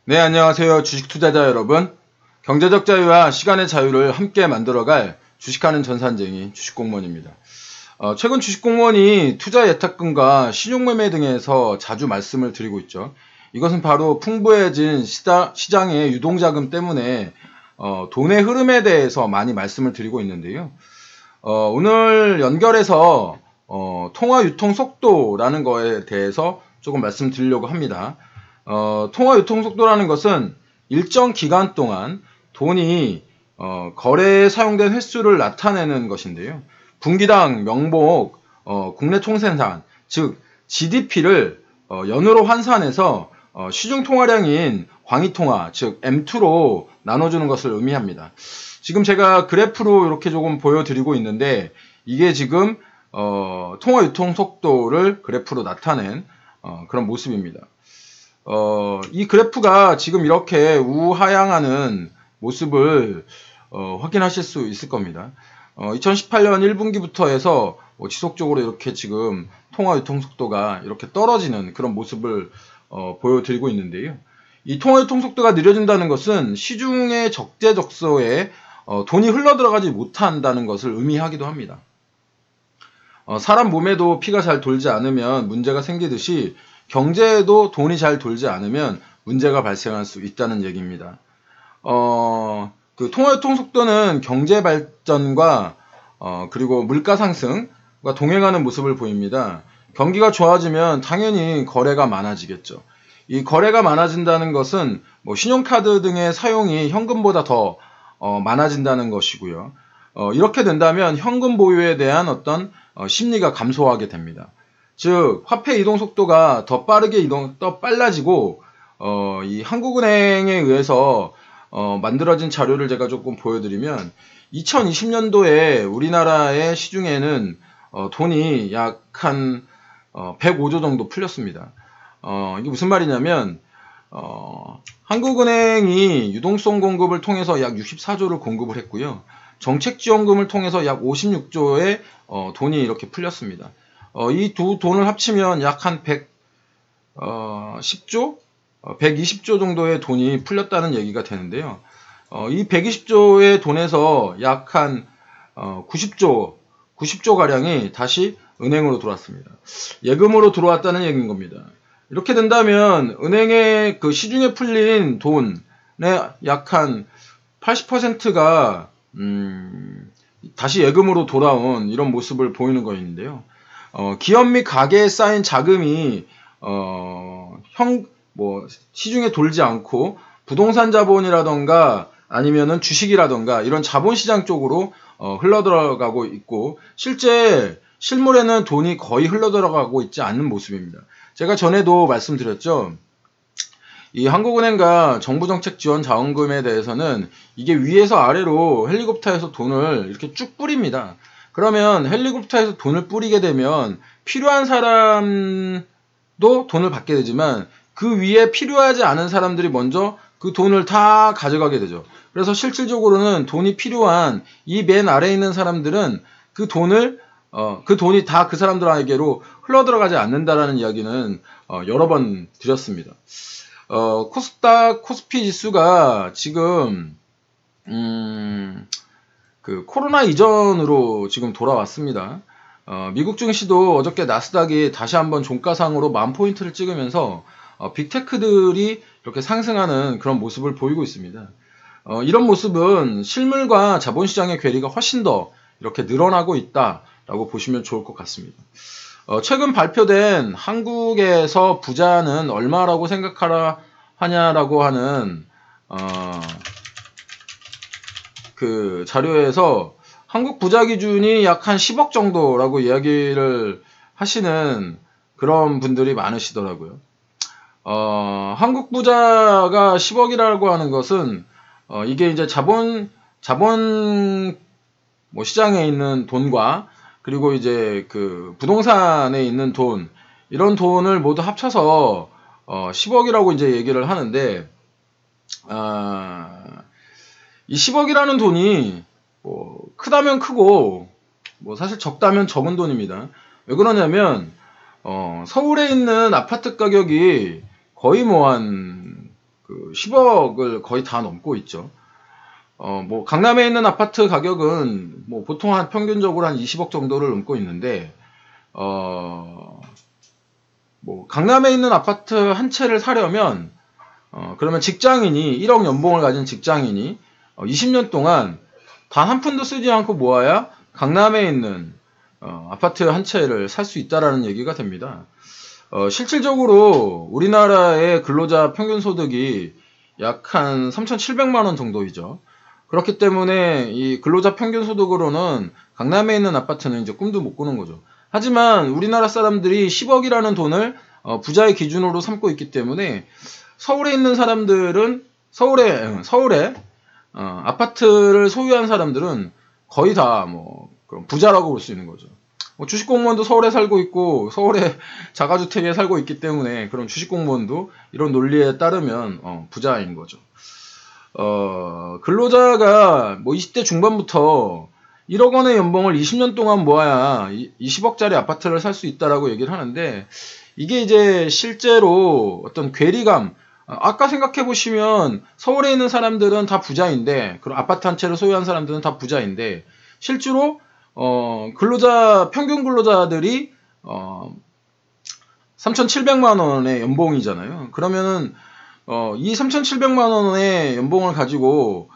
네, 안녕하세요. 주식 투자자 여러분. 경제적 자유와 시간의 자유를 함께 만들어갈 주식하는 전산쟁이 주식공무원입니다. 최근 주식공무원이 투자 예탁금과 신용매매 등에서 자주 말씀을 드리고 있죠. 이것은 바로 풍부해진 시장의 유동자금 때문에 돈의 흐름에 대해서 많이 말씀을 드리고 있는데요. 오늘 연결해서 통화 유통 속도라는 거에 대해서 조금 말씀드리려고 합니다. 통화 유통 속도라는 것은 일정 기간 동안 돈이 거래에 사용된 횟수를 나타내는 것인데요. 분기당 명목 국내 총생산, 즉 GDP를 연으로 환산해서 시중 통화량인 광의통화, 즉 M2로 나눠주는 것을 의미합니다. 지금 제가 그래프로 이렇게 조금 보여드리고 있는데 이게 지금 통화 유통 속도를 그래프로 나타낸 그런 모습입니다. 이 그래프가 지금 이렇게 우하향하는 모습을 확인하실 수 있을 겁니다. 2018년 1분기부터 해서 지속적으로 이렇게 지금 통화 유통 속도가 이렇게 떨어지는 그런 모습을 보여드리고 있는데요. 이 통화 유통 속도가 느려진다는 것은 시중의 적재적소에 돈이 흘러들어가지 못한다는 것을 의미하기도 합니다. 사람 몸에도 피가 잘 돌지 않으면 문제가 생기듯이 경제에도 돈이 잘 돌지 않으면 문제가 발생할 수 있다는 얘기입니다. 그 통화유통 속도는 경제 발전과 그리고 물가 상승과 동행하는 모습을 보입니다. 경기가 좋아지면 당연히 거래가 많아지겠죠. 이 거래가 많아진다는 것은 뭐 신용카드 등의 사용이 현금보다 더 많아진다는 것이고요. 이렇게 된다면 현금 보유에 대한 어떤 심리가 감소하게 됩니다. 즉 화폐 이동 속도가 더 빨라지고 이 한국은행에 의해서 만들어진 자료를 제가 조금 보여드리면 2020년도에 우리나라의 시중에는 돈이 약 한 105조 정도 풀렸습니다. 이게 무슨 말이냐면 한국은행이 유동성 공급을 통해서 약 64조를 공급을 했고요. 정책지원금을 통해서 약 56조의 돈이 이렇게 풀렸습니다. 이 두 돈을 합치면 약 한 110조? 120조 정도의 돈이 풀렸다는 얘기가 되는데요. 이 120조의 돈에서 약 한 90조 가량이 다시 은행으로 들어왔습니다. 예금으로 들어왔다는 얘기인 겁니다. 이렇게 된다면 은행의 그 시중에 풀린 돈의 약 한 80%가 다시 예금으로 돌아온 이런 모습을 보이는 것인데요. 기업 및 가게에 쌓인 자금이 시중에 돌지 않고 부동산 자본이라던가 아니면은 주식이라던가 이런 자본시장 쪽으로 흘러들어가고 있고 실제 실물에는 돈이 거의 흘러들어가고 있지 않는 모습입니다. 제가 전에도 말씀드렸죠. 이 한국은행과 정부정책지원자원금에 대해서는 이게 위에서 아래로 헬리콥터에서 돈을 이렇게 쭉 뿌립니다. 그러면 헬리콥터에서 돈을 뿌리게 되면 필요한 사람도 돈을 받게 되지만 그 위에 필요하지 않은 사람들이 먼저 그 돈을 다 가져가게 되죠. 그래서 실질적으로는 돈이 필요한 이 맨 아래에 있는 사람들은 그 돈이 다 그 사람들에게로 흘러들어가지 않는다라는 이야기는 여러 번 드렸습니다. 코스닥 코스피 지수가 지금 그 코로나 이전으로 지금 돌아왔습니다. 미국 증시도 어저께 나스닥이 다시 한번 종가상으로 10,000포인트를 찍으면서 빅테크들이 이렇게 상승하는 그런 모습을 보이고 있습니다. 이런 모습은 실물과 자본시장의 괴리가 훨씬 더 이렇게 늘어나고 있다라고 보시면 좋을 것 같습니다. 최근 발표된 한국에서 부자는 얼마라고 생각하냐라고 하는 그 자료에서 한국 부자 기준이 약 한 10억 정도라고 이야기를 하시는 그런 분들이 많으시더라고요. 한국 부자가 10억이라고 하는 것은 이게 이제 자본 시장에 있는 돈과 그리고 이제 그 부동산에 있는 돈 이런 돈을 모두 합쳐서 10억이라고 이제 얘기를 하는데 이 10억이라는 돈이 뭐 크다면 크고 뭐 사실 적다면 적은 돈입니다. 왜 그러냐면 서울에 있는 아파트 가격이 거의 뭐 한 그 10억을 거의 다 넘고 있죠. 뭐 강남에 있는 아파트 가격은 뭐 보통 한 평균적으로 한 20억 정도를 넘고 있는데 뭐 강남에 있는 아파트 한 채를 사려면 그러면 직장인이 1억 연봉을 가진 직장인이 20년 동안 단 한 푼도 쓰지 않고 모아야 강남에 있는 아파트 한 채를 살 수 있다라는 얘기가 됩니다. 실질적으로 우리나라의 근로자 평균 소득이 약 한 3,700만 원 정도이죠. 그렇기 때문에 이 근로자 평균 소득으로는 강남에 있는 아파트는 이제 꿈도 못 꾸는 거죠. 하지만 우리나라 사람들이 10억이라는 돈을 부자의 기준으로 삼고 있기 때문에 서울에 있는 사람들은 서울에 아파트를 소유한 사람들은 거의 다 뭐 부자라고 볼 수 있는 거죠. 뭐 주식공무원도 서울에 살고 있고 서울에 자가주택에 살고 있기 때문에 그런 주식공무원도 이런 논리에 따르면 부자인 거죠. 근로자가 뭐 20대 중반부터 1억 원의 연봉을 20년 동안 모아야 20억짜리 아파트를 살 수 있다라고 얘기를 하는데 이게 이제 실제로 어떤 괴리감, 아까 생각해 보시면 서울에 있는 사람들은 다 부자인데, 그리고 아파트 한 채를 소유한 사람들은 다 부자인데, 실제로 평균 근로자들이 3,700만 원의 연봉이잖아요. 그러면은 이 3,700만 원의 연봉을 가지고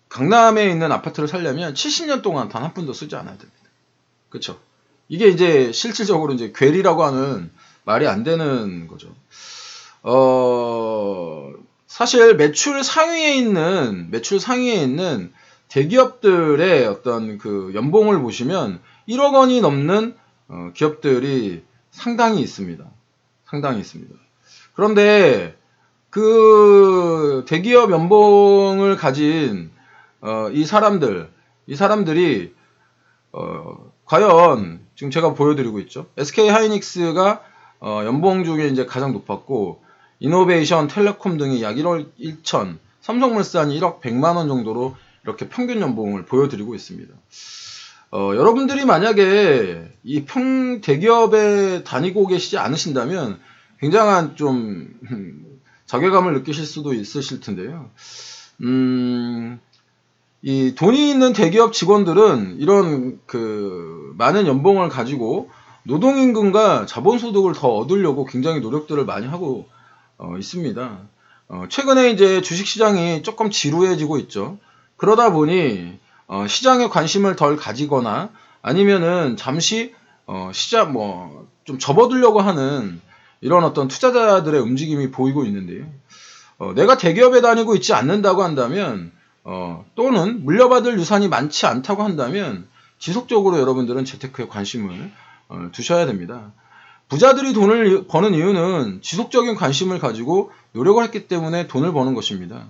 강남에 있는 아파트를 살려면 70년 동안 단 한 푼도 쓰지 않아야 됩니다. 그렇죠? 이게 이제 실질적으로 이제 괴리라고 하는 말이 안 되는 거죠. 사실 매출 상위에 있는 대기업들의 어떤 그 연봉을 보시면 1억 원이 넘는 기업들이 상당히 있습니다. 그런데 그 대기업 연봉을 가진 이 사람들이 과연 지금 제가 보여드리고 있죠. SK 하이닉스가 연봉 중에 이제 가장 높았고, 이노베이션, 텔레콤 등이 약 1억 1천, 삼성물산이 1억 100만 원 정도로 이렇게 평균 연봉을 보여드리고 있습니다. 여러분들이 만약에 이 대기업에 다니고 계시지 않으신다면 굉장한 좀 자괴감을 느끼실 수도 있으실 텐데요. 이 돈이 있는 대기업 직원들은 이런 그 많은 연봉을 가지고 노동임금과 자본소득을 더 얻으려고 굉장히 노력들을 많이 하고 있습니다. 최근에 이제 주식시장이 조금 지루해지고 있죠. 그러다 보니 시장에 관심을 덜 가지거나 아니면은 잠시 시장 좀 접어두려고 하는 이런 어떤 투자자들의 움직임이 보이고 있는데요. 내가 대기업에 다니고 있지 않는다고 한다면 또는 물려받을 유산이 많지 않다고 한다면 지속적으로 여러분들은 재테크에 관심을 두셔야 됩니다. 부자들이 돈을 버는 이유는 지속적인 관심을 가지고 노력을 했기 때문에 돈을 버는 것입니다.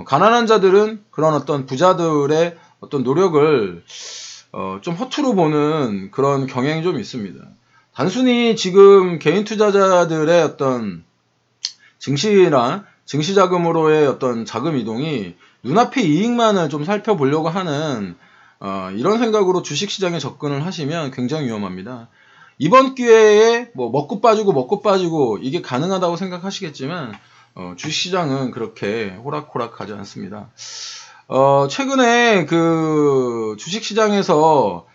가난한 자들은 그런 어떤 부자들의 어떤 노력을 좀 허투루 보는 그런 경향이 좀 있습니다. 단순히 지금 개인 투자자들의 어떤 증시나 증시자금으로의 어떤 자금 이동이 눈앞의 이익만을 좀 살펴보려고 하는 이런 생각으로 주식시장에 접근을 하시면 굉장히 위험합니다. 이번 기회에 뭐 먹고 빠지고 이게 가능하다고 생각하시겠지만 주식시장은 그렇게 호락호락하지 않습니다. 최근에 그 주식시장에서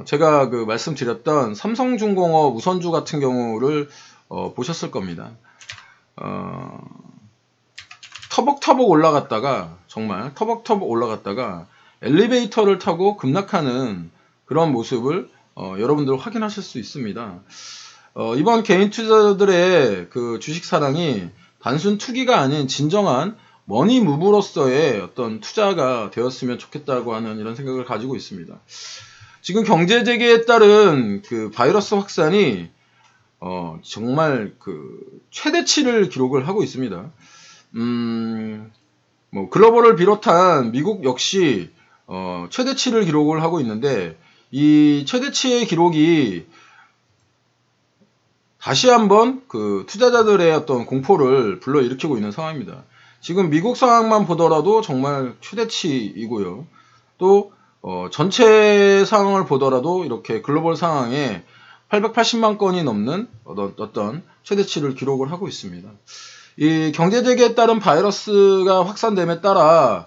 제가 그 말씀드렸던 삼성중공업 우선주 같은 경우를 보셨을 겁니다. 터벅터벅 올라갔다가 정말 터벅터벅 올라갔다가 엘리베이터를 타고 급락하는 그런 모습을 여러분들 확인하실 수 있습니다. 이번 개인 투자자들의 그 주식 사랑이 단순 투기가 아닌 진정한 머니 무브로서의 어떤 투자가 되었으면 좋겠다고 하는 이런 생각을 가지고 있습니다. 지금 경제 재개에 따른 그 바이러스 확산이 정말 그 최대치를 기록을 하고 있습니다. 뭐 글로벌을 비롯한 미국 역시 최대치를 기록을 하고 있는데 이 최대치의 기록이 다시 한번 그 투자자들의 어떤 공포를 불러일으키고 있는 상황입니다. 지금 미국 상황만 보더라도 정말 최대치이고요. 또 전체 상황을 보더라도 이렇게 글로벌 상황에 880만 건이 넘는 어떤 최대치를 기록을 하고 있습니다. 이 경제재해에 따른 바이러스가 확산됨에 따라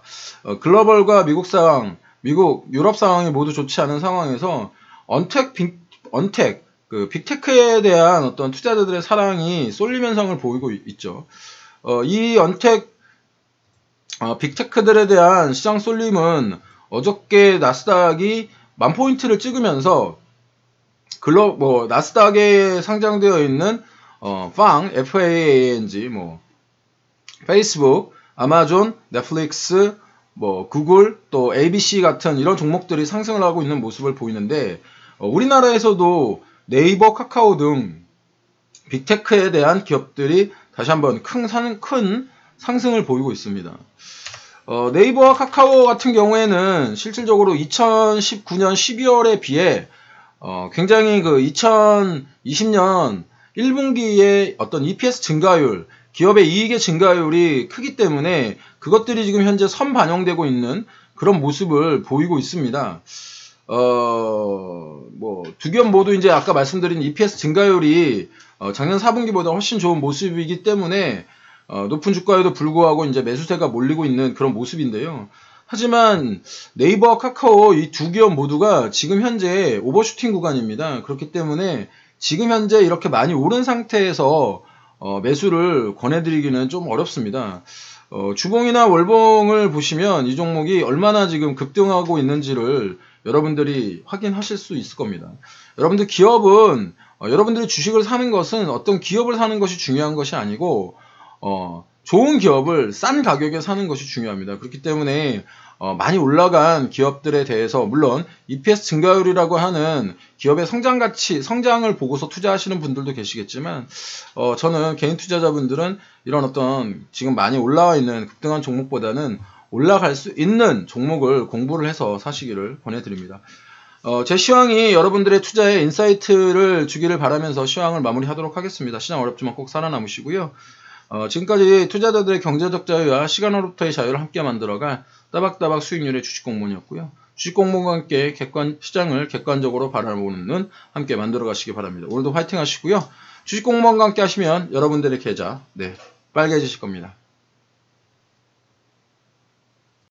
글로벌과 미국 상황, 유럽 상황이 모두 좋지 않은 상황에서 빅테크에 대한 어떤 투자자들의 사랑이 쏠림 현상을 보이고 있죠. 이 빅테크들에 대한 시장 쏠림은 어저께 나스닥이 10,000포인트를 찍으면서 나스닥에 상장되어 있는 FAANG, 페이스북, 아마존, 넷플릭스, 구글, 또 ABC 같은 이런 종목들이 상승을 하고 있는 모습을 보이는데, 우리나라에서도 네이버, 카카오 등 빅테크에 대한 기업들이 다시 한번 큰 상승을 보이고 있습니다. 네이버와 카카오 같은 경우에는 실질적으로 2019년 12월에 비해 굉장히 2020년 1분기의 어떤 EPS 증가율, 기업의 이익의 증가율이 크기 때문에 그것들이 지금 현재 선반영되고 있는 그런 모습을 보이고 있습니다. 두 기업 모두 이제 아까 말씀드린 EPS 증가율이 작년 4분기보다 훨씬 좋은 모습이기 때문에 높은 주가에도 불구하고 이제 매수세가 몰리고 있는 그런 모습인데요. 하지만 네이버와 카카오 이 두 기업 모두가 지금 현재 오버슈팅 구간입니다. 그렇기 때문에 지금 현재 이렇게 많이 오른 상태에서 매수를 권해드리기는 좀 어렵습니다. 주봉이나 월봉을 보시면 이 종목이 얼마나 지금 급등하고 있는지를 여러분들이 확인하실 수 있을 겁니다. 여러분들 기업은 여러분들이 주식을 사는 것은 어떤 기업을 사는 것이 중요한 것이 아니고 좋은 기업을 싼 가격에 사는 것이 중요합니다. 그렇기 때문에 많이 올라간 기업들에 대해서 물론 EPS 증가율이라고 하는 기업의 성장을 보고서 투자하시는 분들도 계시겠지만 저는 개인 투자자분들은 이런 어떤 지금 많이 올라와 있는 급등한 종목보다는 올라갈 수 있는 종목을 공부를 해서 사시기를 권해드립니다. 제 시황이 여러분들의 투자에 인사이트를 주기를 바라면서 시황을 마무리하도록 하겠습니다. 시장 어렵지만 꼭 살아남으시고요. 지금까지 투자자들의 경제적 자유와 시간으로부터의 자유를 함께 만들어갈 따박따박 수익률의 주식공무원이었고요. 주식공무원과 함께 시장을 객관적으로 바라보는 눈 함께 만들어 가시기 바랍니다. 오늘도 화이팅 하시고요. 주식공무원과 함께 하시면 여러분들의 계좌 빨개지실 겁니다.